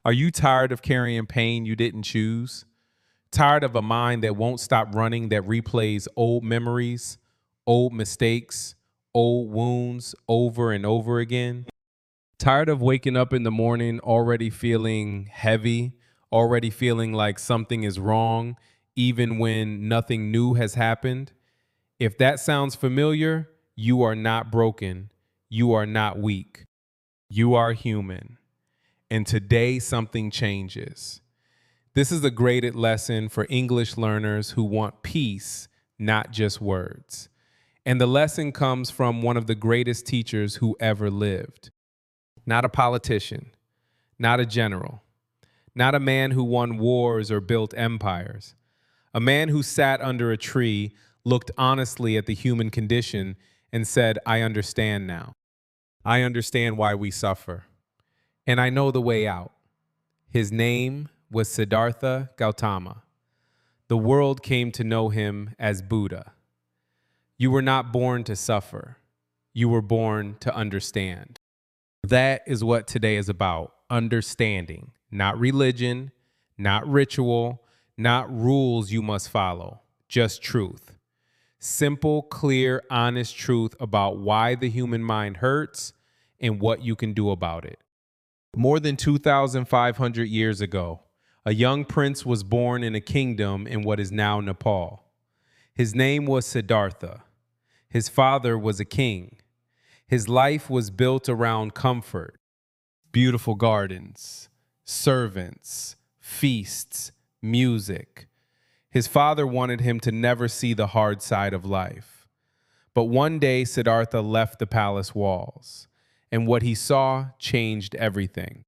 Are you tired of carrying pain you didn't choose? Tired of a mind that won't stop running, that replays old memories, old mistakes, old wounds over and over again? Tired of waking up in the morning already feeling heavy, already feeling like something is wrong, even when nothing new has happened? If that sounds familiar, you are not broken. You are not weak. You are human. And today something changes. This is a graded lesson for English learners who want peace, not just words. And the lesson comes from one of the greatest teachers who ever lived. Not a politician, not a general, not a man who won wars or built empires. A man who sat under a tree, looked honestly at the human condition, and said, I understand now. I understand why we suffer. And I know the way out. His name was Siddhartha Gautama. The world came to know him as Buddha. You were not born to suffer. You were born to understand. That is what today is about, understanding, not religion, not ritual, not rules you must follow, just truth. Simple, clear, honest truth about why the human mind hurts and what you can do about it. More than 2,500 years ago, a young prince was born in a kingdom in what is now Nepal. His name was Siddhartha. His father was a king. His life was built around comfort, beautiful gardens, servants, feasts, music. His father wanted him to never see the hard side of life. But one day, Siddhartha left the palace walls, and what he saw changed everything.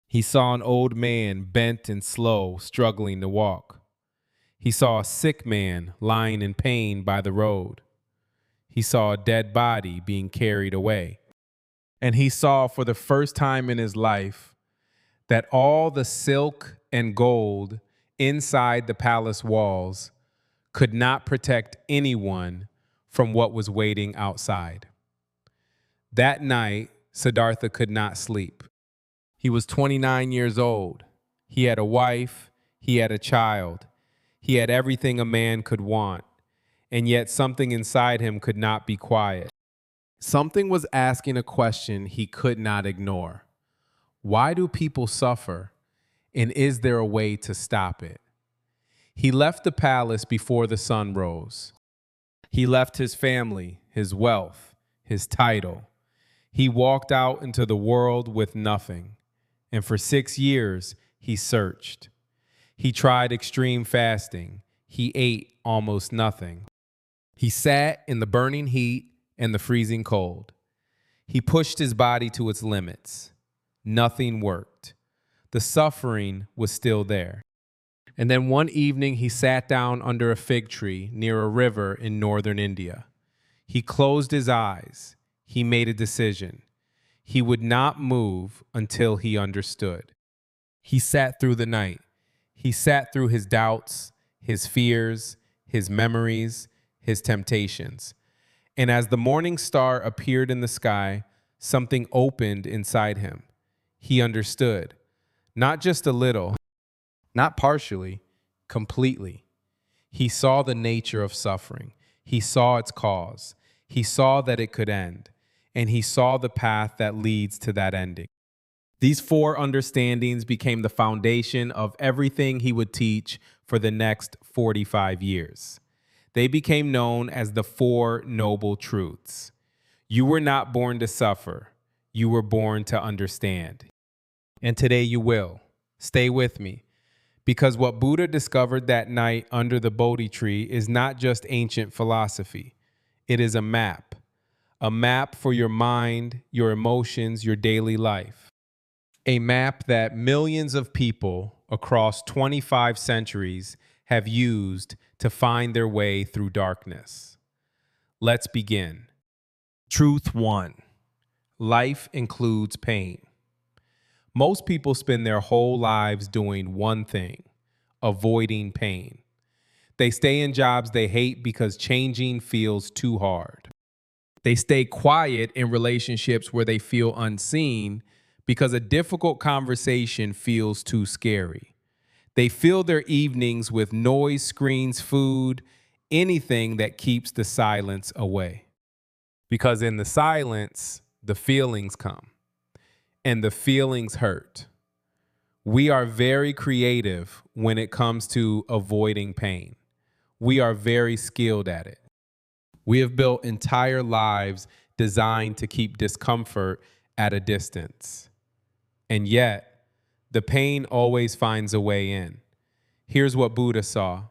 He saw an old man, bent and slow, struggling to walk. He saw a sick man lying in pain by the road. He saw a dead body being carried away. And he saw for the first time in his life that all the silk and gold inside the palace walls could not protect anyone from what was waiting outside. That night, Siddhartha could not sleep. He was 29 years old. He had a wife. He had a child. He had everything a man could want. And yet something inside him could not be quiet. Something was asking a question he could not ignore. Why do people suffer? And is there a way to stop it? He left the palace before the sun rose. He left his family, his wealth, his title. He walked out into the world with nothing. And for 6 years, he searched. He tried extreme fasting. He ate almost nothing. He sat in the burning heat and the freezing cold. He pushed his body to its limits. Nothing worked. The suffering was still there. And then one evening he sat down under a fig tree near a river in northern India. He closed his eyes. He made a decision. He would not move until he understood. He sat through the night. He sat through his doubts, his fears, his memories, his temptations. And as the morning star appeared in the sky, something opened inside him. He understood, not just a little, not partially, completely. He saw the nature of suffering. He saw its cause. He saw that it could end. And he saw the path that leads to that ending. These 4 understandings became the foundation of everything he would teach for the next 45 years. They became known as the 4 Noble Truths. You were not born to suffer. You were born to understand. And today you will. Stay with me. Because what Buddha discovered that night under the Bodhi tree is not just ancient philosophy. It is a map for your mind, your emotions, your daily life. A map that millions of people across 25 centuries have used to find their way through darkness. Let's begin. Truth 1. Life includes pain. Most people spend their whole lives doing one thing, avoiding pain. They stay in jobs they hate because changing feels too hard. They stay quiet in relationships where they feel unseen because a difficult conversation feels too scary. They fill their evenings with noise, screens, food, anything that keeps the silence away. Because in the silence, the feelings come, and the feelings hurt. We are very creative when it comes to avoiding pain. We are very skilled at it. We have built entire lives designed to keep discomfort at a distance. And yet, the pain always finds a way in. Here's what Buddha saw.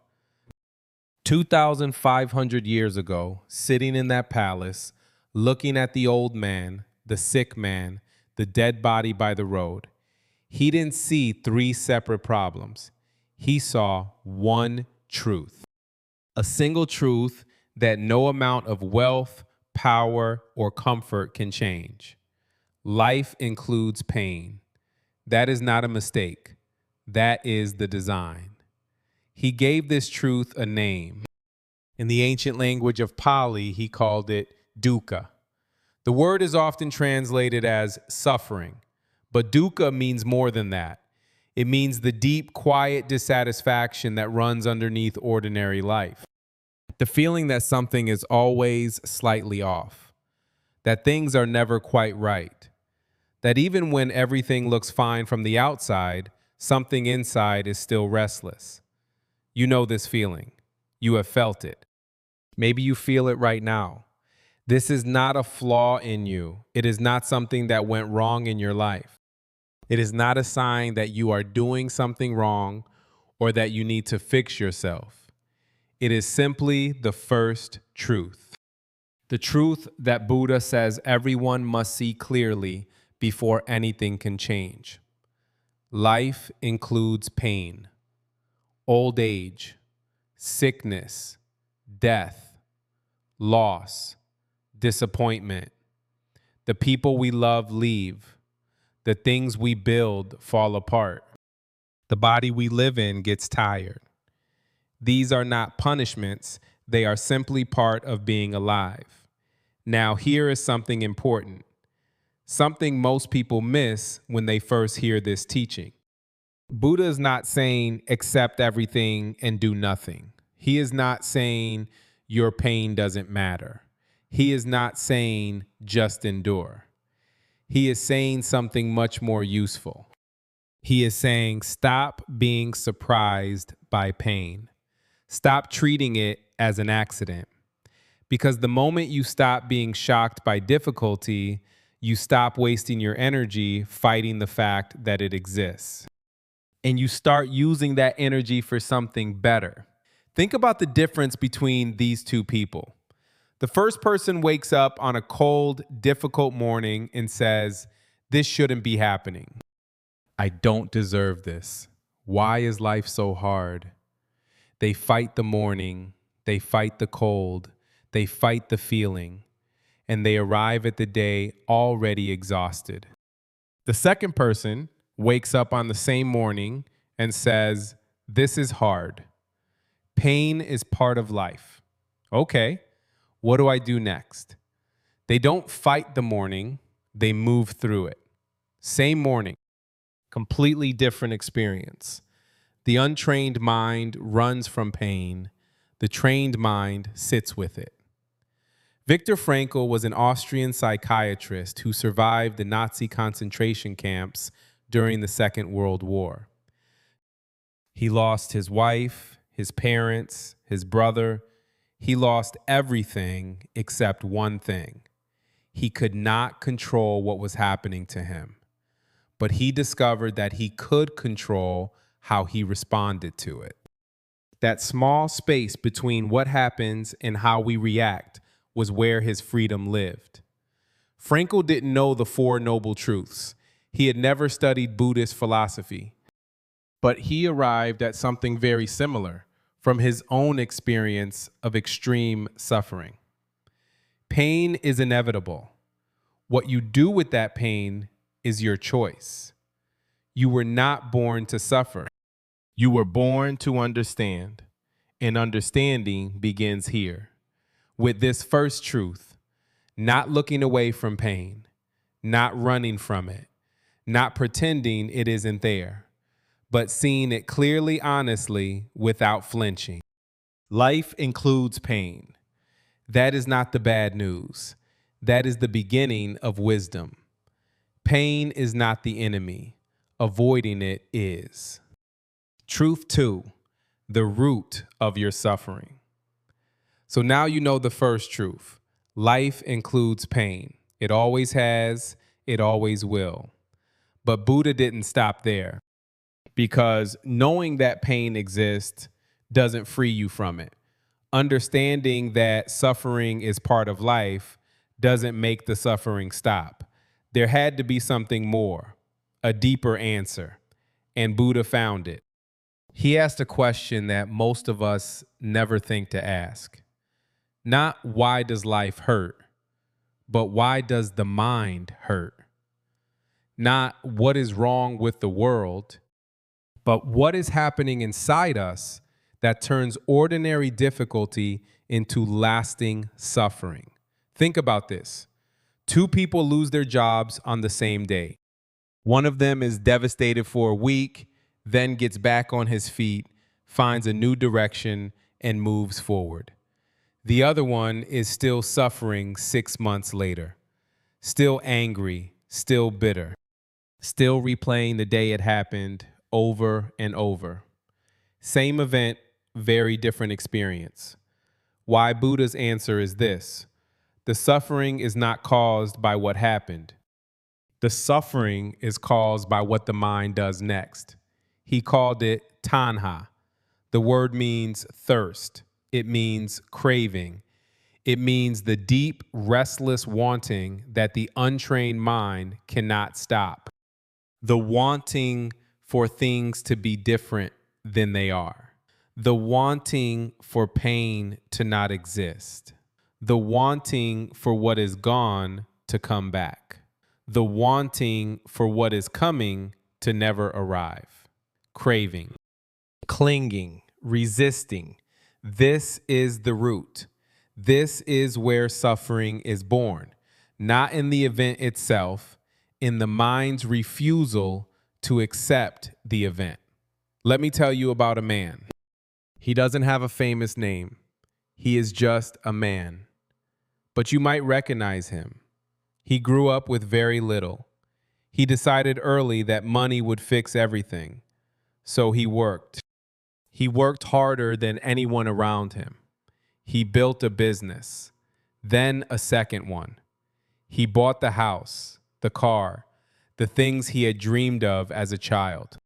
2,500 years ago, sitting in that palace, looking at the old man, the sick man, the dead body by the road, he didn't see three separate problems. He saw one truth. A single truth that no amount of wealth, power, or comfort can change. Life includes pain. That is not a mistake. That is the design. He gave this truth a name. In the ancient language of Pali, he called it Dukkha. The word is often translated as suffering, but Dukkha means more than that. It means the deep, quiet dissatisfaction that runs underneath ordinary life. The feeling that something is always slightly off, that things are never quite right, that even when everything looks fine from the outside, something inside is still restless. You know this feeling. You have felt it. Maybe you feel it right now. This is not a flaw in you. It is not something that went wrong in your life. It is not a sign that you are doing something wrong or that you need to fix yourself. It is simply the first truth. The truth that Buddha says everyone must see clearly before anything can change. Life includes pain, old age, sickness, death, loss, disappointment. The people we love leave. The things we build fall apart. The body we live in gets tired. These are not punishments. They are simply part of being alive. Now, here is something important. Something most people miss when they first hear this teaching. Buddha is not saying accept everything and do nothing. He is not saying your pain doesn't matter. He is not saying just endure. He is saying something much more useful. He is saying stop being surprised by pain. Stop treating it as an accident. Because the moment you stop being shocked by difficulty, you stop wasting your energy fighting the fact that it exists. And you start using that energy for something better. Think about the difference between these two people. The first person wakes up on a cold, difficult morning and says, "This shouldn't be happening. I don't deserve this. Why is life so hard?" They fight the morning, they fight the cold, they fight the feeling, and they arrive at the day already exhausted. The second person wakes up on the same morning and says, "This is hard. Pain is part of life. Okay, what do I do next?" They don't fight the morning, they move through it. Same morning, completely different experience. The untrained mind runs from pain. The trained mind sits with it. Viktor Frankl was an Austrian psychiatrist who survived the Nazi concentration camps during the Second World War. He lost his wife, his parents, his brother. He lost everything except one thing. He could not control what was happening to him, but he discovered that he could control how he responded to it. That small space between what happens and how we react was where his freedom lived. Frankl didn't know the Four Noble Truths. He had never studied Buddhist philosophy, but he arrived at something very similar from his own experience of extreme suffering. Pain is inevitable. What you do with that pain is your choice. You were not born to suffer. You were born to understand, and understanding begins here. With this first truth, not looking away from pain, not running from it, not pretending it isn't there, but seeing it clearly, honestly, without flinching. Life includes pain. That is not the bad news. That is the beginning of wisdom. Pain is not the enemy. Avoiding it is. Truth 2, the root of your suffering. So now you know the first truth. Life includes pain. It always has, it always will. But Buddha didn't stop there, because knowing that pain exists doesn't free you from it. Understanding that suffering is part of life doesn't make the suffering stop. There had to be something more, a deeper answer, and Buddha found it. He asked a question that most of us never think to ask. Not why does life hurt, but why does the mind hurt? Not what is wrong with the world, but what is happening inside us that turns ordinary difficulty into lasting suffering. Think about this. 2 people lose their jobs on the same day. One of them is devastated for a week, then gets back on his feet, finds a new direction, and moves forward. The other one is still suffering 6 months later, still angry, still bitter, still replaying the day it happened over and over. Same event, very different experience. Why Buddha's answer is this: the suffering is not caused by what happened. The suffering is caused by what the mind does next. He called it Tanha. The word means thirst. It means craving. It means the deep, restless wanting that the untrained mind cannot stop. The wanting for things to be different than they are. The wanting for pain to not exist. The wanting for what is gone to come back. The wanting for what is coming to never arrive. Craving, clinging, resisting. This is the root. This is where suffering is born, not in the event itself, in the mind's refusal to accept the event. Let me tell you about a man. He doesn't have a famous name. He is just a man. But you might recognize him. He grew up with very little. He decided early that money would fix everything. So he worked. He worked harder than anyone around him. He built a business, then a second one. He bought the house, the car, the things he had dreamed of as a child.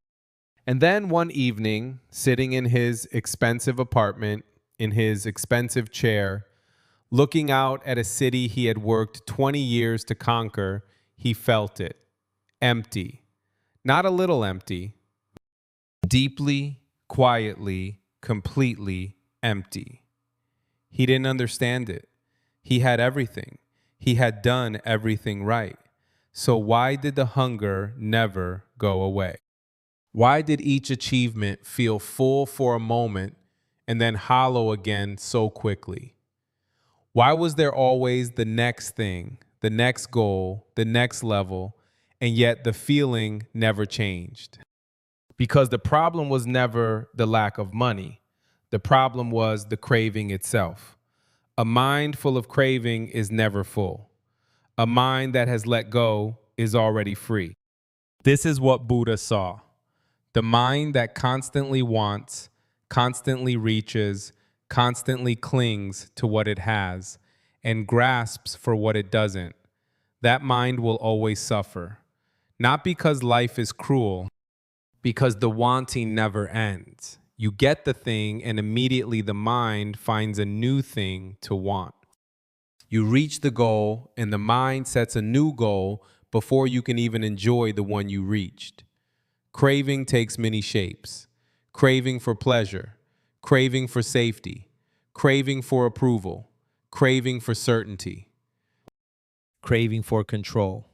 And then one evening, sitting in his expensive apartment, in his expensive chair, looking out at a city he had worked 20 years to conquer, he felt it. Empty. Not a little empty. Deeply, quietly, completely empty. He didn't understand it. He had everything. He had done everything right. So why did the hunger never go away? Why did each achievement feel full for a moment and then hollow again so quickly? Why was there always the next thing, the next goal, the next level, and yet the feeling never changed? Because the problem was never the lack of money. The problem was the craving itself. A mind full of craving is never full. A mind that has let go is already free. This is what Buddha saw. The mind that constantly wants, constantly reaches, constantly clings to what it has, and grasps for what it doesn't. That mind will always suffer. Not because life is cruel, because the wanting never ends. You get the thing, and immediately the mind finds a new thing to want. You reach the goal, and the mind sets a new goal before you can even enjoy the one you reached. Craving takes many shapes. Craving for pleasure, craving for safety, craving for approval, craving for certainty, craving for control.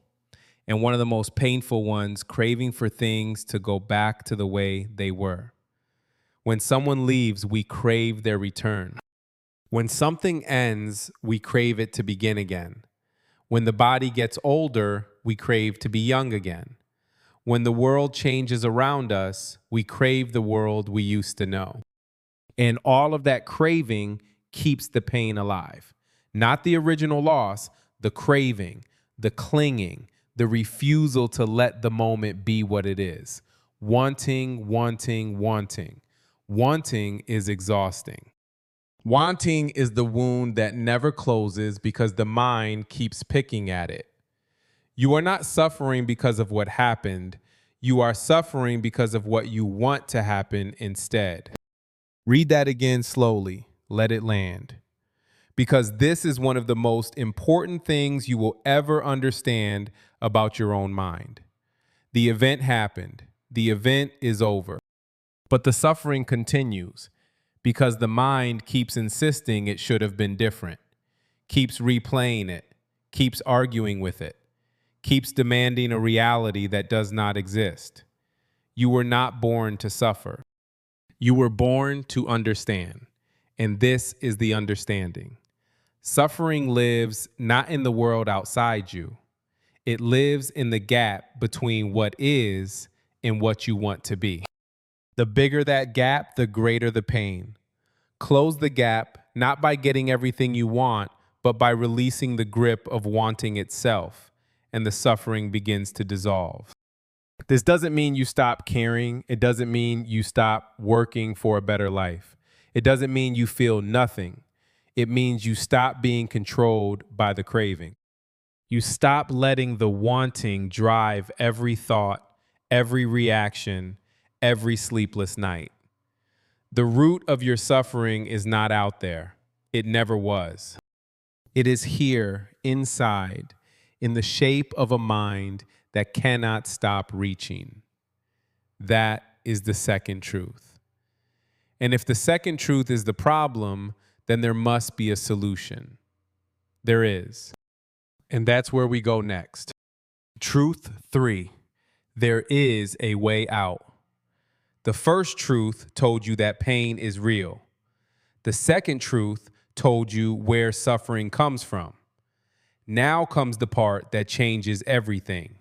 And one of the most painful ones, craving for things to go back to the way they were. When someone leaves, we crave their return. When something ends, we crave it to begin again. When the body gets older, we crave to be young again. When the world changes around us, we crave the world we used to know. And all of that craving keeps the pain alive. Not the original loss, the craving, the clinging, the refusal to let the moment be what it is. Wanting, wanting, wanting. Wanting is exhausting. Wanting is the wound that never closes because the mind keeps picking at it. You are not suffering because of what happened. You are suffering because of what you want to happen instead. Read that again slowly. Let it land. Because this is one of the most important things you will ever understand about your own mind. The event happened. The event is over. But the suffering continues because the mind keeps insisting it should have been different, keeps replaying it, keeps arguing with it, keeps demanding a reality that does not exist. You were not born to suffer. You were born to understand, and this is the understanding. Suffering lives not in the world outside you. It lives in the gap between what is and what you want to be. The bigger that gap, the greater the pain. Close the gap, not by getting everything you want, but by releasing the grip of wanting itself, and the suffering begins to dissolve. This doesn't mean you stop caring. It doesn't mean you stop working for a better life. It doesn't mean you feel nothing. It means you stop being controlled by the craving. You stop letting the wanting drive every thought, every reaction, every sleepless night. The root of your suffering is not out there. It never was. It is here, inside, in the shape of a mind that cannot stop reaching. That is the second truth. And if the second truth is the problem, then there must be a solution. There is. And that's where we go next. Truth 3. There is a way out. The first truth told you that pain is real. The second truth told you where suffering comes from. Now comes the part that changes everything.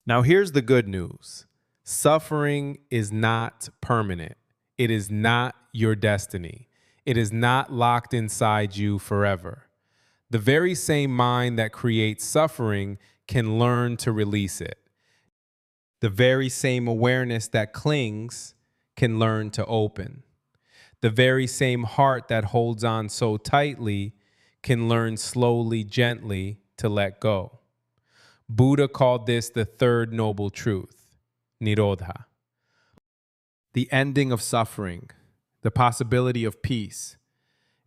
Now here's the good news. Suffering is not permanent. It is not your destiny. It is not locked inside you forever. The very same mind that creates suffering can learn to release it. The very same awareness that clings can learn to open. The very same heart that holds on so tightly can learn slowly, gently to let go. Buddha called this the third noble truth, Nirodha. The ending of suffering, the possibility of peace.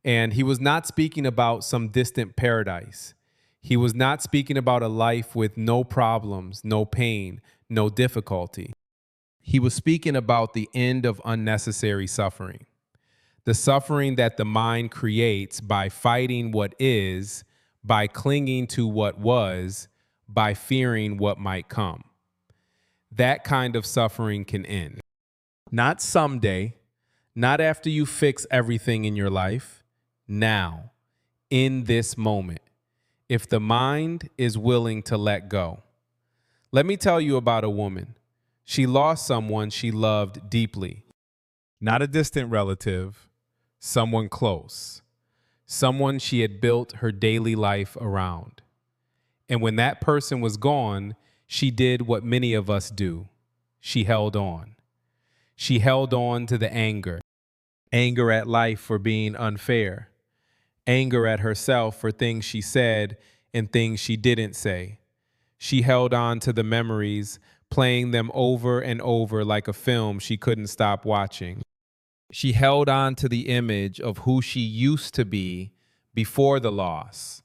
And he was not speaking about some distant paradise. He was not speaking about a life with no problems, no pain, no difficulty. He was speaking about the end of unnecessary suffering. The suffering that the mind creates by fighting what is, by clinging to what was, by fearing what might come. That kind of suffering can end. Not someday, not after you fix everything in your life, now, in this moment, if the mind is willing to let go. Let me tell you about a woman. She lost someone she loved deeply. Not a distant relative, someone close, someone she had built her daily life around. And when that person was gone, she did what many of us do. She held on. She held on to the anger. Anger at life for being unfair. Anger at herself for things she said and things she didn't say. She held on to the memories, playing them over and over like a film she couldn't stop watching. She held on to the image of who she used to be before the loss,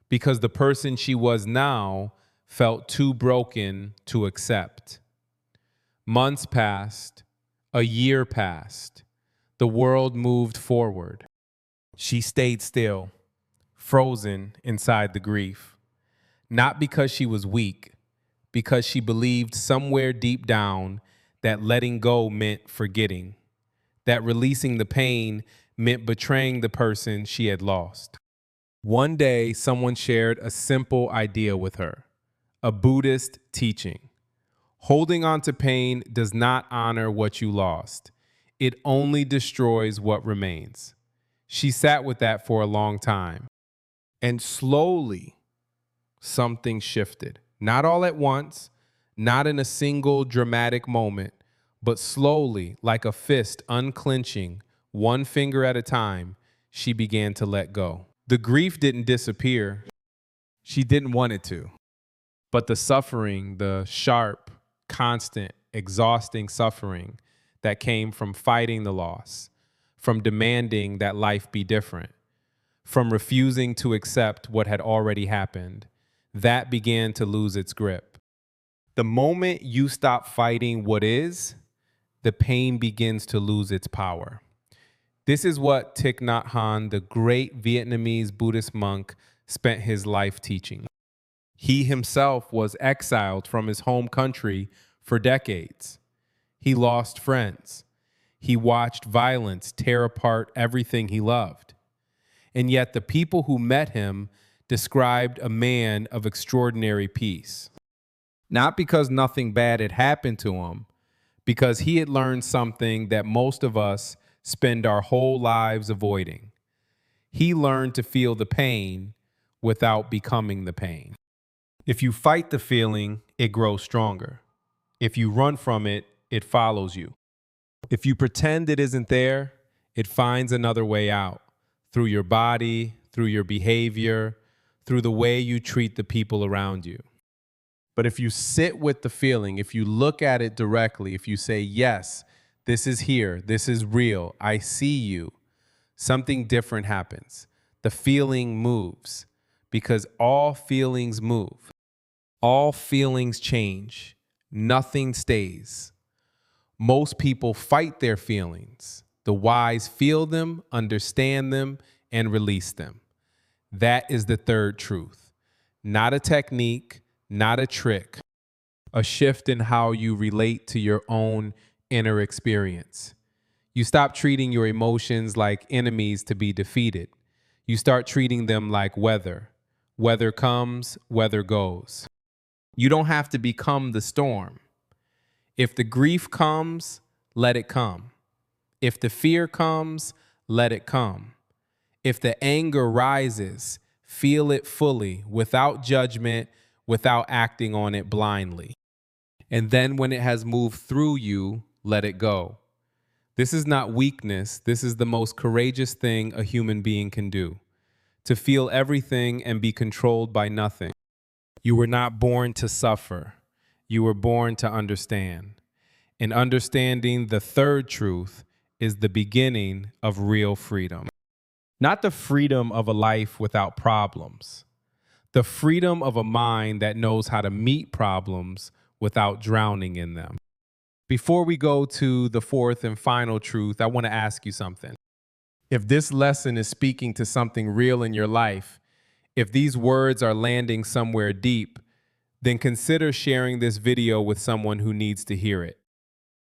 because the person she was now felt too broken to accept. Months passed, a year passed, the world moved forward. She stayed still, frozen inside the grief, not because she was weak, because she believed somewhere deep down that letting go meant forgetting, that releasing the pain meant betraying the person she had lost. One day, someone shared a simple idea with her, a Buddhist teaching. Holding on to pain does not honor what you lost. It only destroys what remains. She sat with that for a long time. And slowly, something shifted. Not all at once, not in a single dramatic moment, but slowly, like a fist unclenching, one finger at a time, she began to let go. The grief didn't disappear. She didn't want it to. But the suffering, the sharp, constant, exhausting suffering that came from fighting the loss, from demanding that life be different, from refusing to accept what had already happened, that began to lose its grip. The moment you stop fighting what is, the pain begins to lose its power. This is what Thich Nhat Hanh, the great Vietnamese Buddhist monk, spent his life teaching. He himself was exiled from his home country for decades. He lost friends. He watched violence tear apart everything he loved. And yet the people who met him described a man of extraordinary peace. Not because nothing bad had happened to him, because he had learned something that most of us spend our whole lives avoiding. He learned to feel the pain without becoming the pain. If you fight the feeling, it grows stronger. If you run from it, it follows you. If you pretend it isn't there, it finds another way out, through your body, through your behavior, through the way you treat the people around you. But if you sit with the feeling, if you look at it directly, if you say, yes, this is here, this is real, I see you, something different happens. The feeling moves, because all feelings move. All feelings change. Nothing stays. Most people fight their feelings. The wise feel them, understand them, and release them. That is the third truth. Not a technique, not a trick. A shift in how you relate to your own inner experience. You stop treating your emotions like enemies to be defeated. You start treating them like weather. Weather comes, weather goes. You don't have to become the storm. If the grief comes, let it come. If the fear comes, let it come. If the anger rises, feel it fully, without judgment, without acting on it blindly. And then when it has moved through you, let it go. This is not weakness. This is the most courageous thing a human being can do. To feel everything and be controlled by nothing. You were not born to suffer. You were born to understand. And understanding the third truth is the beginning of real freedom. Not the freedom of a life without problems. The freedom of a mind that knows how to meet problems without drowning in them. Before we go to the fourth and final truth, I want to ask you something. If this lesson is speaking to something real in your life, if these words are landing somewhere deep, then consider sharing this video with someone who needs to hear it.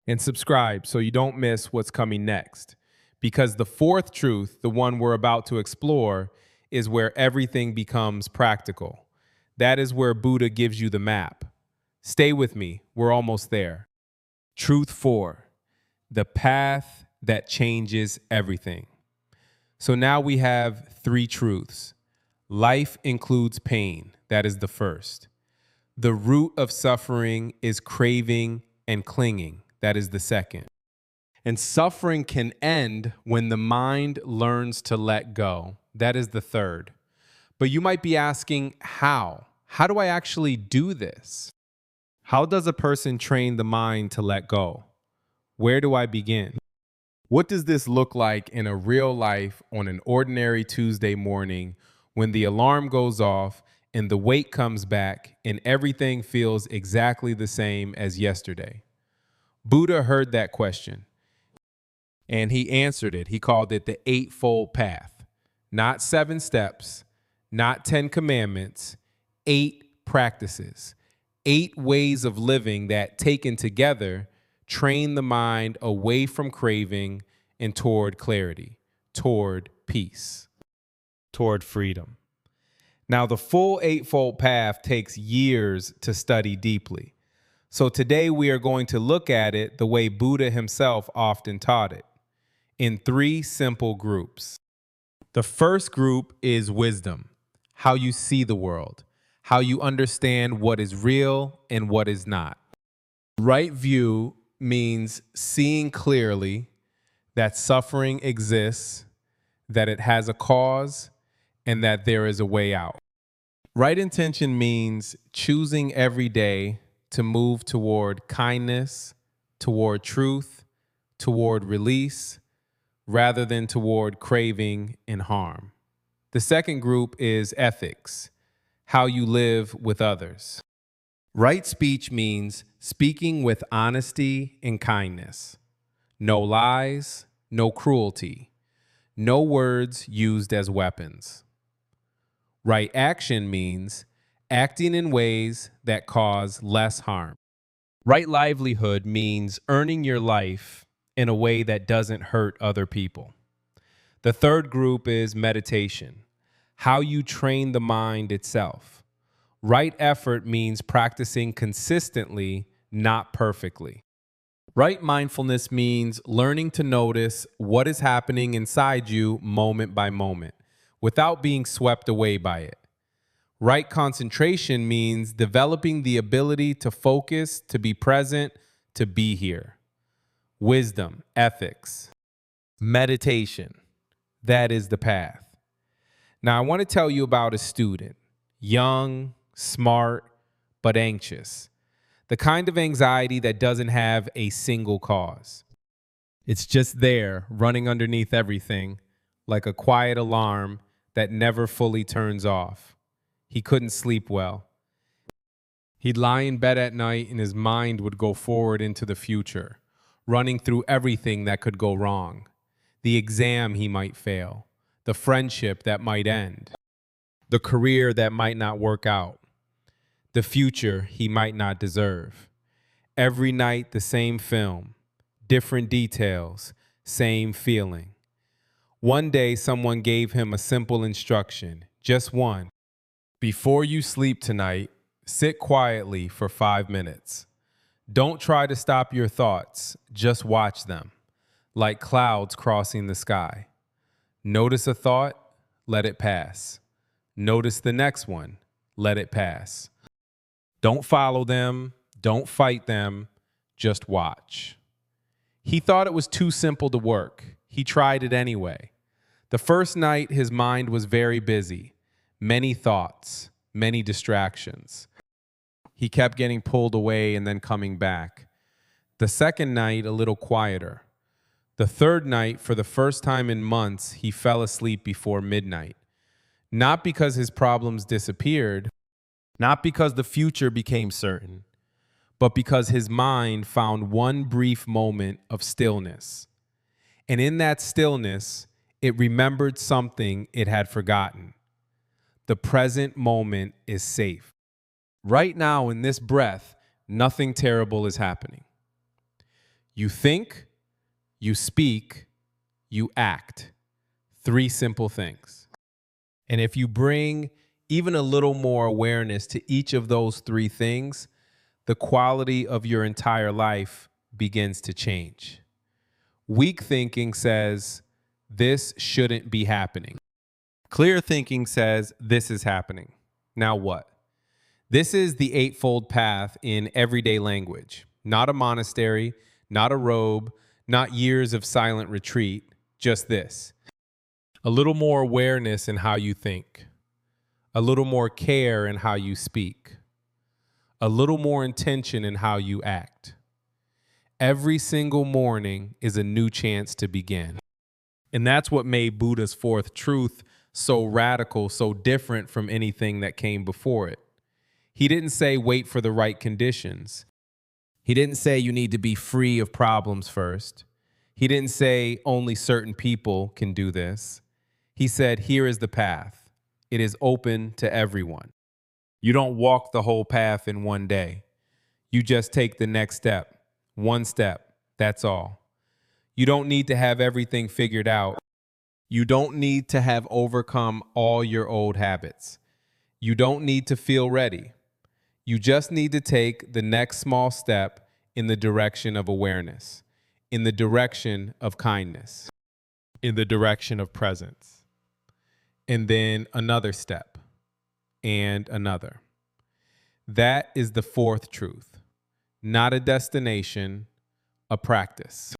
And subscribe so you don't miss what's coming next. Because the fourth truth, the one we're about to explore, is where everything becomes practical. That is where Buddha gives you the map. Stay with me, we're almost there. Truth 4, the path that changes everything. So now we have 3 truths. Life includes pain, that is the first. The root of suffering is craving and clinging, that is the second. And suffering can end when the mind learns to let go, that is the third. But you might be asking, how? How do I actually do this? How does a person train the mind to let go? Where do I begin? What does this look like in a real life on an ordinary Tuesday morning when the alarm goes off and the weight comes back and everything feels exactly the same as yesterday? Buddha heard that question and he answered it. He called it the Eightfold Path. Not 7 steps, not 10 commandments, 8 practices, 8 ways of living that, taken together, train the mind away from craving and toward clarity, toward peace, toward freedom. Now, the full Eightfold Path takes years to study deeply. So today we are going to look at it the way Buddha himself often taught it, in three simple groups. The first group is wisdom, how you see the world, how you understand what is real and what is not. Right view means seeing clearly that suffering exists, that it has a cause, and that there is a way out. Right intention means choosing every day to move toward kindness, toward truth, toward release, rather than toward craving and harm. The second group is ethics, how you live with others. Right speech means speaking with honesty and kindness. No lies, no cruelty, no words used as weapons. Right action means acting in ways that cause less harm. Right livelihood means earning your life in a way that doesn't hurt other people. The third group is meditation, how you train the mind itself. Right effort means practicing consistently, not perfectly. Right mindfulness means learning to notice what is happening inside you moment by moment, without being swept away by it. Right concentration means developing the ability to focus, to be present, to be here. Wisdom, ethics, meditation. That is the path. Now, I want to tell you about a student, young, smart, but anxious. The kind of anxiety that doesn't have a single cause. It's just there, running underneath everything, like a quiet alarm that never fully turns off. He couldn't sleep well. He'd lie in bed at night and his mind would go forward into the future, running through everything that could go wrong. The exam he might fail, the friendship that might end, the career that might not work out, the future he might not deserve. Every night the same film, different details, same feeling. One day someone gave him a simple instruction, just one. Before you sleep tonight, sit quietly for 5 minutes. Don't try to stop your thoughts, just watch them, like clouds crossing the sky. Notice a thought, let it pass. Notice the next one, let it pass. Don't follow them, don't fight them, just watch. He thought it was too simple to work. He tried it anyway. The first night, his mind was very busy. Many thoughts, many distractions. He kept getting pulled away and then coming back. The second night, a little quieter. The third night, for the first time in months, he fell asleep before midnight. Not because his problems disappeared, not because the future became certain, but because his mind found one brief moment of stillness. And in that stillness, it remembered something it had forgotten. The present moment is safe. Right now, in this breath, nothing terrible is happening. You think, you speak, you act. Three simple things. And if you bring even a little more awareness to each of those three things, the quality of your entire life begins to change. Weak thinking says, this shouldn't be happening. Clear thinking says, this is happening. Now what? This is the Eightfold Path in everyday language. Not a monastery, not a robe, not years of silent retreat, just this. A little more awareness in how you think. A little more care in how you speak. A little more intention in how you act. Every single morning is a new chance to begin. And that's what made Buddha's fourth truth so radical, so different from anything that came before it. He didn't say wait for the right conditions. He didn't say you need to be free of problems first. He didn't say only certain people can do this. He said, here is the path. It is open to everyone. You don't walk the whole path in one day. You just take the next step. One step, that's all. You don't need to have everything figured out. You don't need to have overcome all your old habits. You don't need to feel ready. You just need to take the next small step in the direction of awareness, in the direction of kindness, in the direction of presence. And then another step and another. That is the fourth truth, not a destination, a practice.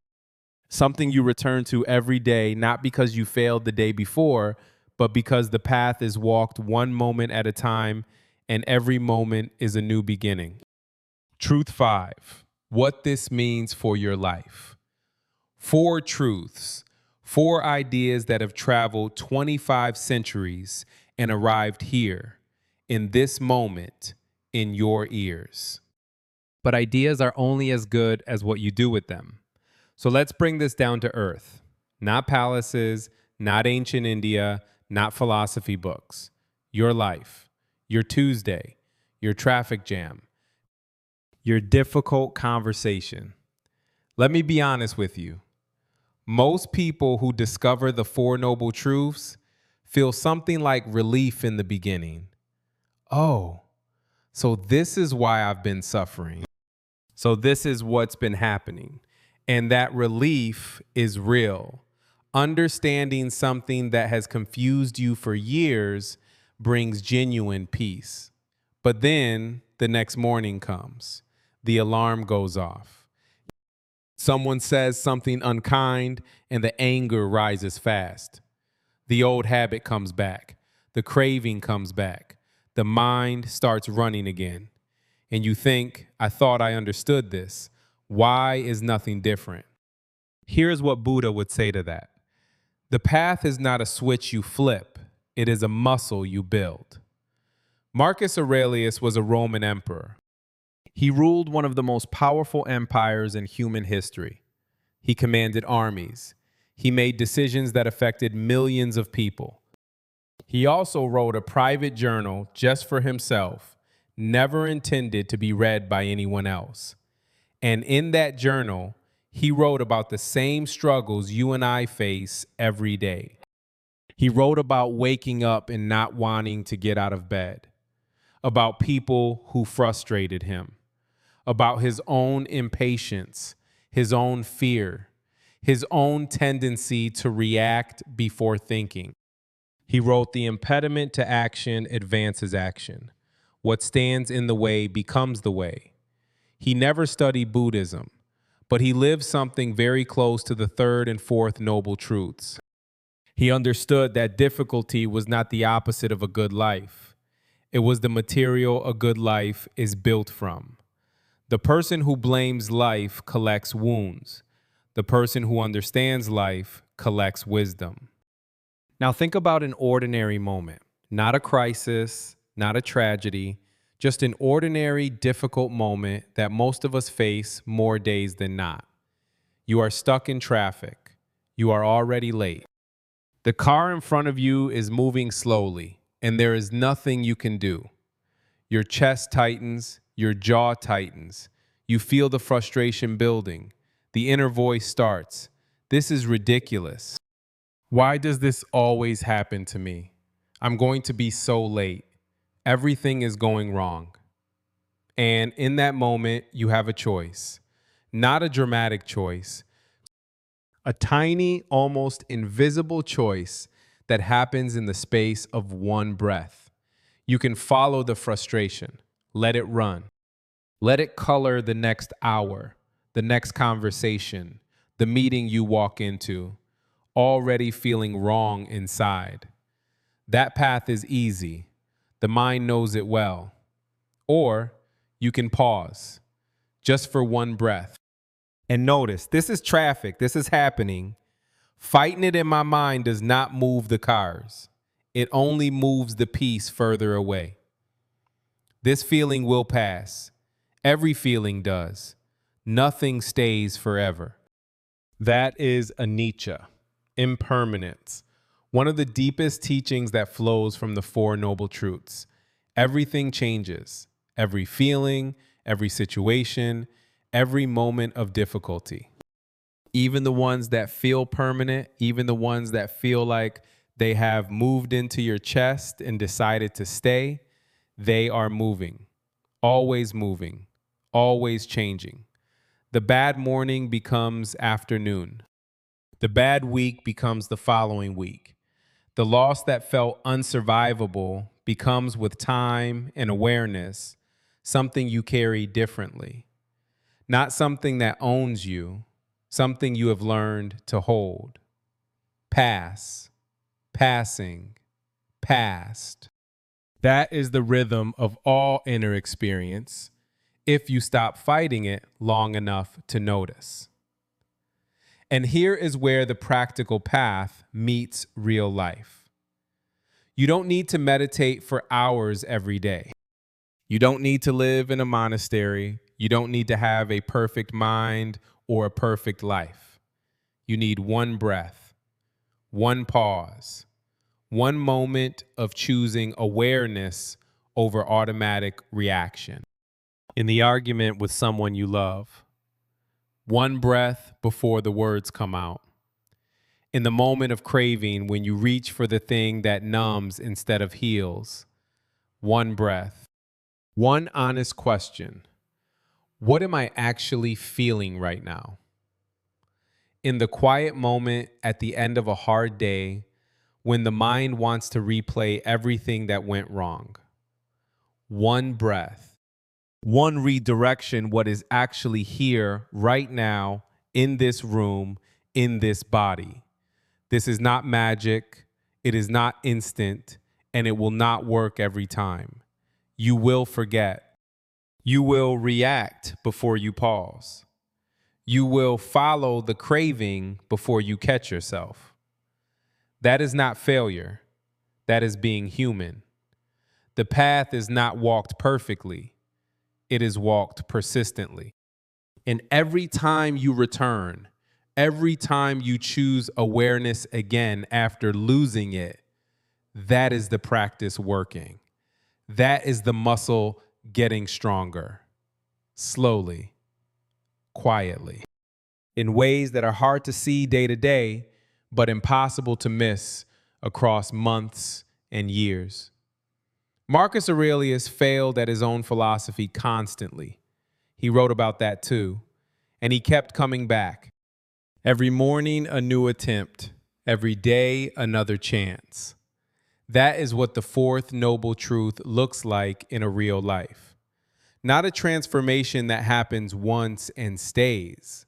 Something you return to every day, not because you failed the day before, but because the path is walked one moment at a time, and every moment is a new beginning. Truth 5, what this means for your life. 4 truths, 4 ideas that have traveled 25 centuries and arrived here, in this moment, in your ears. But ideas are only as good as what you do with them. So let's bring this down to earth. Not palaces, not ancient India, not philosophy books. Your life, your Tuesday, your traffic jam, your difficult conversation. Let me be honest with you. Most people who discover the 4 noble truths feel something like relief in the beginning. Oh, so this is why I've been suffering. So this is what's been happening. And that relief is real. Understanding something that has confused you for years brings genuine peace. But then the next morning comes. The alarm goes off. Someone says something unkind and the anger rises fast. The old habit comes back. The craving comes back. The mind starts running again. And you think, I thought I understood this. Why is nothing different? Here's what Buddha would say to that. The path is not a switch you flip. It is a muscle you build. Marcus Aurelius was a Roman emperor. He ruled one of the most powerful empires in human history. He commanded armies. He made decisions that affected millions of people. He also wrote a private journal just for himself, never intended to be read by anyone else. And in that journal, he wrote about the same struggles you and I face every day. He wrote about waking up and not wanting to get out of bed, about people who frustrated him, about his own impatience, his own fear, his own tendency to react before thinking. He wrote, "The impediment to action advances action. What stands in the way becomes the way." He never studied Buddhism, but he lived something very close to the 3rd and 4th noble truths. He understood that difficulty was not the opposite of a good life. It was the material a good life is built from. The person who blames life collects wounds. The person who understands life collects wisdom. Now think about an ordinary moment, not a crisis, not a tragedy, just an ordinary, difficult moment that most of us face more days than not. You are stuck in traffic. You are already late. The car in front of you is moving slowly, and there is nothing you can do. Your chest tightens, your jaw tightens. You feel the frustration building. The inner voice starts. This is ridiculous. Why does this always happen to me? I'm going to be so late. Everything is going wrong. And in that moment, you have a choice. Not a dramatic choice. A tiny, almost invisible choice that happens in the space of one breath. You can follow the frustration. Let it run. Let it color the next hour, the next conversation, the meeting you walk into, already feeling wrong inside. That path is easy. The mind knows it well. Or you can pause, just for one breath. And notice, this is traffic, this is happening. Fighting it in my mind does not move the cars. It only moves the peace further away. This feeling will pass. Every feeling does. Nothing stays forever. That is anicca, impermanence. One of the deepest teachings that flows from the 4 noble truths. Everything changes. Every feeling, every situation, every moment of difficulty. Even the ones that feel permanent, even the ones that feel like they have moved into your chest and decided to stay, they are moving. always moving, always changing. The bad morning becomes afternoon. The bad week becomes the following week. The loss that felt unsurvivable becomes, with time and awareness, something you carry differently. Not something that owns you, something you have learned to hold. Pass, passing, past. That is the rhythm of all inner experience, if you stop fighting it long enough to notice. And here is where the practical path meets real life. You don't need to meditate for hours every day. You don't need to live in a monastery. You don't need to have a perfect mind or a perfect life. You need one breath, one pause, one moment of choosing awareness over automatic reaction. In the argument with someone you love, one breath before the words come out. In the moment of craving, when you reach for the thing that numbs instead of heals, one breath. One honest question. What am I actually feeling right now? In the quiet moment at the end of a hard day, when the mind wants to replay everything that went wrong. One breath. One redirection, what is actually here right now in this room, in this body. This is not magic. It is not instant, and it will not work every time. You will forget. You will react before you pause. You will follow the craving before you catch yourself. That is not failure. That is being human. The path is not walked perfectly. It is walked persistently. And every time you return, every time you choose awareness again after losing it, that is the practice working. That is the muscle getting stronger. Slowly, quietly, in ways that are hard to see day to day, but impossible to miss across months and years. Marcus Aurelius failed at his own philosophy constantly. He wrote about that too, and he kept coming back. Every morning, a new attempt. Every day, another chance. That is what the fourth noble truth looks like in a real life. Not a transformation that happens once and stays.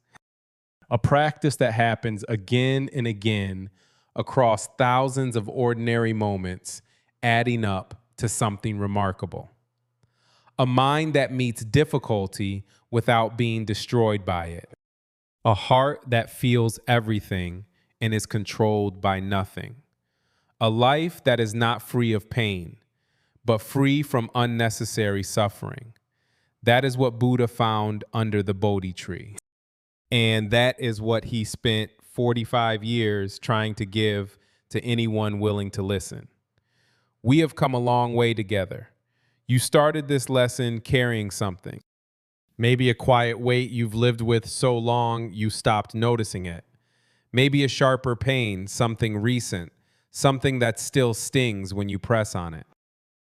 A practice that happens again and again across thousands of ordinary moments, adding up to something remarkable. A mind that meets difficulty without being destroyed by it. A heart that feels everything and is controlled by nothing. A life that is not free of pain, but free from unnecessary suffering. That is what Buddha found under the Bodhi tree. And that is what he spent 45 years trying to give to anyone willing to listen. We have come a long way together. You started this lesson carrying something. Maybe a quiet weight you've lived with so long you stopped noticing it. Maybe a sharper pain, something recent, something that still stings when you press on it.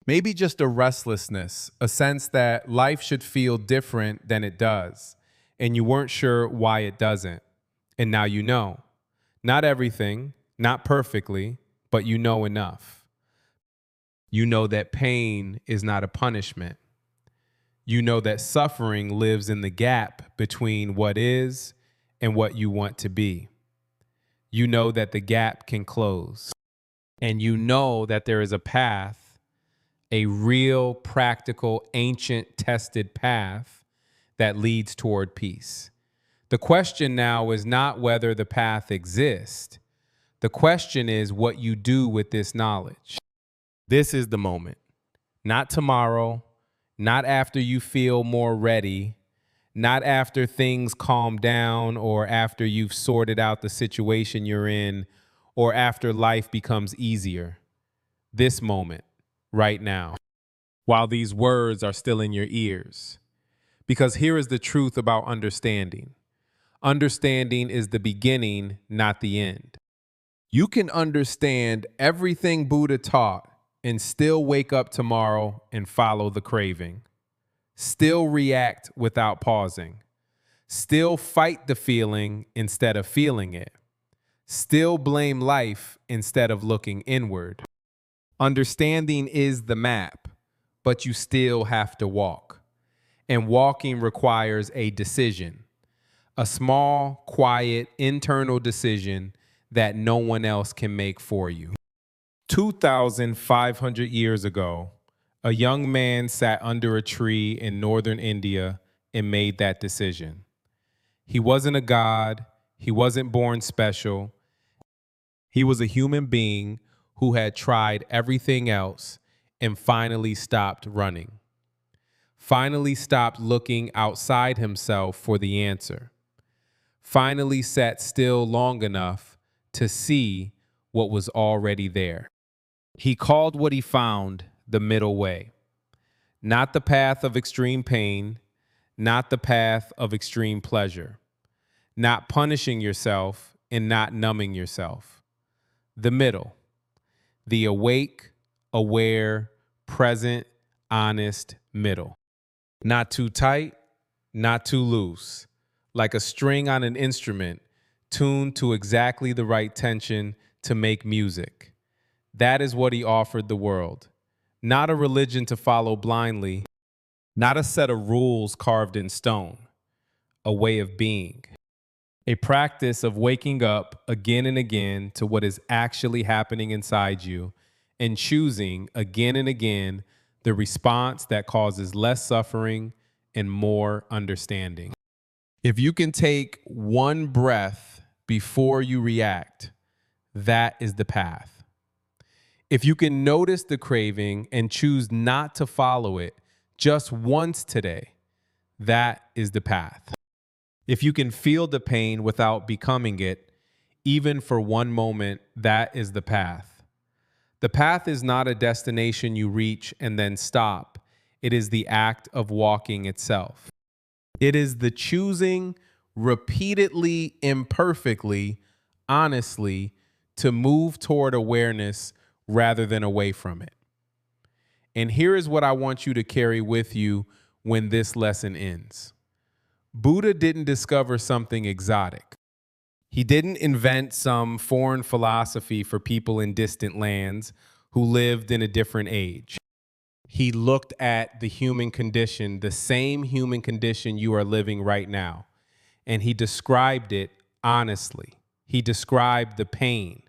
Maybe just a restlessness, a sense that life should feel different than it does, and you weren't sure why it doesn't. And now you know. Not everything, not perfectly, but you know enough. You know that pain is not a punishment. You know that suffering lives in the gap between what is and what you want to be. You know that the gap can close. And you know that there is a path, a real, practical, ancient, tested path that leads toward peace. The question now is not whether the path exists. The question is what you do with this knowledge. This is the moment. Not tomorrow, not after you feel more ready, not after things calm down or after you've sorted out the situation you're in or after life becomes easier. This moment, right now, while these words are still in your ears. Because here is the truth about understanding. Understanding is the beginning, not the end. You can understand everything Buddha taught and still wake up tomorrow and follow the craving. still react without pausing, still fight the feeling instead of feeling it, still blame life instead of looking inward. Understanding is the map, but you still have to walk. And walking requires a decision, a small, quiet, internal decision that no one else can make for you. 2,500 years ago, a young man sat under a tree in northern India and made that decision. He wasn't a god, he wasn't born special. He was a human being who had tried everything else and finally stopped running. Finally stopped looking outside himself for the answer. Finally sat still long enough to see what was already there. He called what he found the middle way. Not the path of extreme pain, not the path of extreme pleasure, not punishing yourself and not numbing yourself. The middle, the awake, aware, present, honest middle. Not too tight, not too loose, like a string on an instrument tuned to exactly the right tension to make music. That is what he offered the world. Not a religion to follow blindly, not a set of rules carved in stone, a way of being. A practice of waking up again and again to what is actually happening inside you and choosing again and again the response that causes less suffering and more understanding. If you can take one breath before you react, that is the path. If you can notice the craving and choose not to follow it just once today, that is the path. If you can feel the pain without becoming it, even for one moment, that is the path. The path is not a destination you reach and then stop. It is the act of walking itself. It is the choosing repeatedly, imperfectly, honestly, to move toward awareness rather than away from it. And here is what I want you to carry with you when this lesson ends. Buddha didn't discover something exotic. He didn't invent some foreign philosophy for people in distant lands who lived in a different age. He looked at the human condition, the same human condition you are living right now, and he described it honestly. He described the pain.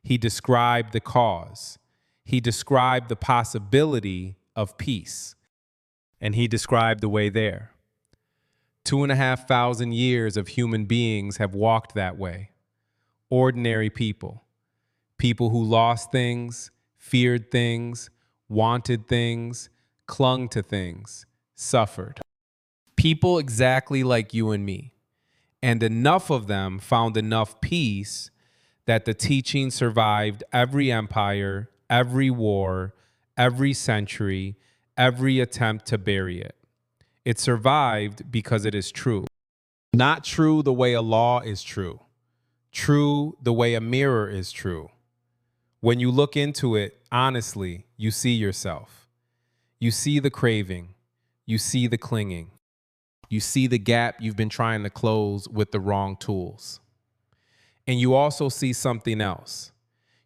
He described the cause. He described the possibility of peace, and he described the way there. 2,500 years of human beings have walked that way. Ordinary people. People who lost things, feared things, wanted things, clung to things, suffered. People exactly like you and me. And enough of them found enough peace that the teaching survived every empire, every war, every century, every attempt to bury it. It survived because it is true. Not true the way a law is true. True the way a mirror is true. When you look into it, honestly, you see yourself. You see the craving. You see the clinging. You see the gap you've been trying to close with the wrong tools. And you also see something else.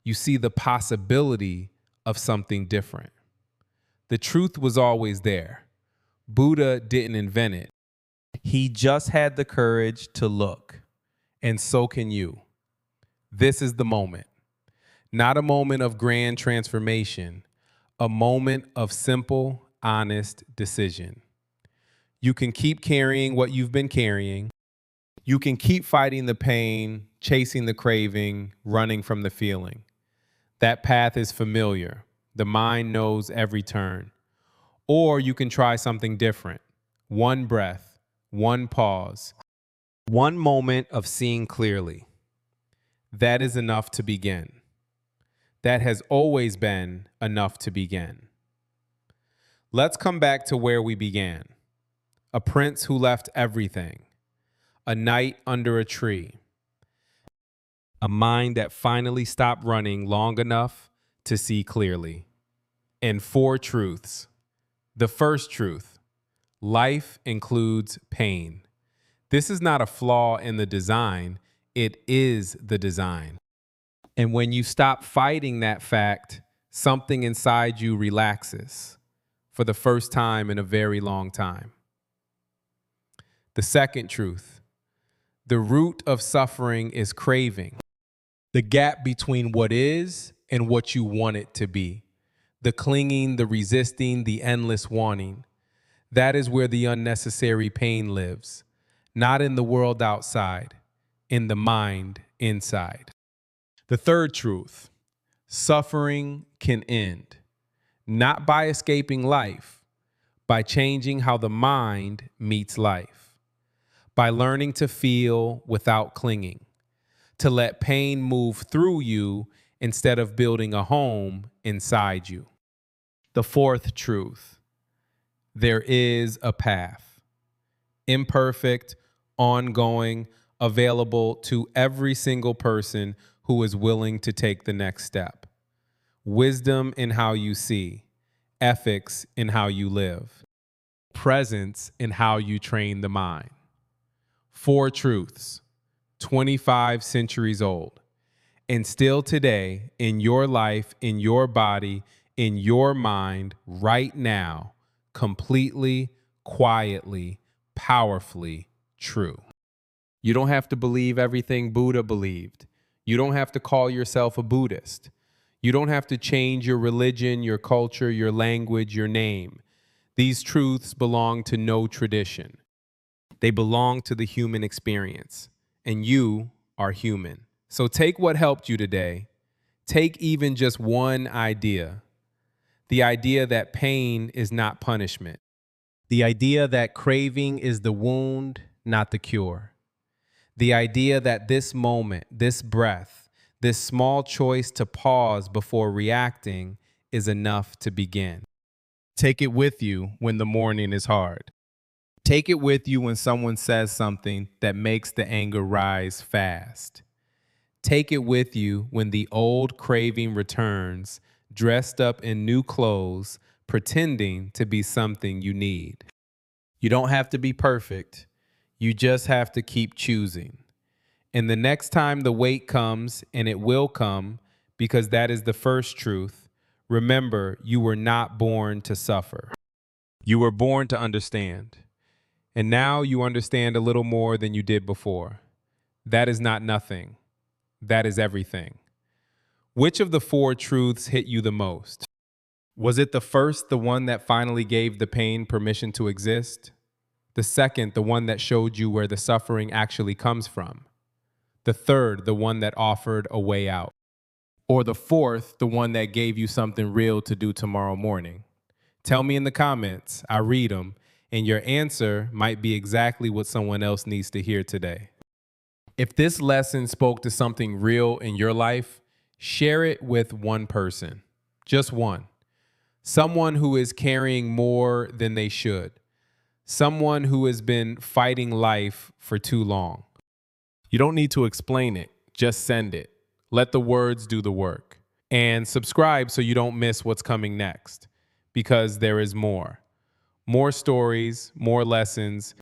You see the possibility of something different. The truth was always there. Buddha didn't invent it. He just had the courage to look, and so can you. This is the moment. Not a moment of grand transformation, a moment of simple, honest decision. You can keep carrying what you've been carrying. You can keep fighting the pain, chasing the craving, running from the feeling. That path is familiar. The mind knows every turn. Or you can try something different. One breath, one pause, one moment of seeing clearly. That is enough to begin. That has always been enough to begin. Let's come back to where we began. A prince who left everything. A night under a tree. A mind that finally stopped running long enough to see clearly. And 4 truths. The first truth, Life includes pain. This is not a flaw in the design, it is the design. And when you stop fighting that fact, something inside you relaxes for the first time in a very long time. The second truth, the root of suffering is craving. The gap between what is and what you want it to be. The clinging, the resisting, the endless wanting. That is where the unnecessary pain lives. Not in the world outside, in the mind inside. The third truth, suffering can end, not by escaping life, by changing how the mind meets life, by learning to feel without clinging, to let pain move through you instead of building a home inside you. The fourth truth, there is a path, imperfect, ongoing, available to every single person who is willing to take the next step. Wisdom in how you see, ethics in how you live, presence in how you train the mind. Four truths, 25 centuries old, and still today in your life, in your body, in your mind, right now, completely, quietly, powerfully true. You don't have to believe everything Buddha believed. You don't have to call yourself a Buddhist. You don't have to change your religion, your culture, your language, your name. These truths belong to no tradition. They belong to the human experience, and you are human. So take what helped you today. Take even just one idea. The idea that pain is not punishment. The idea that craving is the wound, not the cure. The idea that this moment, this breath, this small choice to pause before reacting is enough to begin. Take it with you when the morning is hard. Take it with you when someone says something that makes the anger rise fast. Take it with you when the old craving returns, dressed up in new clothes, pretending to be something you need. You don't have to be perfect. You just have to keep choosing. And the next time the weight comes, and it will come, because that is the first truth, remember you were not born to suffer. You were born to understand. And now you understand a little more than you did before. That is not nothing. That is everything. Which of the four truths hit you the most? Was it the first, the one that finally gave the pain permission to exist? The second, the one that showed you where the suffering actually comes from? The third, the one that offered a way out? Or the fourth, the one that gave you something real to do tomorrow morning? Tell me in the comments. I read them, and your answer might be exactly what someone else needs to hear today. If this lesson spoke to something real in your life, share it with one person, just one. Someone who is carrying more than they should. Someone who has been fighting life for too long. You don't need to explain it, just send it. Let the words do the work. And subscribe so you don't miss what's coming next, because there is more. More stories, more lessons,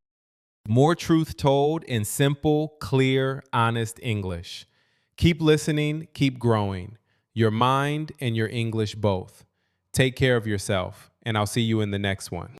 more truth told in simple, clear, honest English. Keep listening, keep growing. Your mind and your English both. Take care of yourself, and I'll see you in the next one.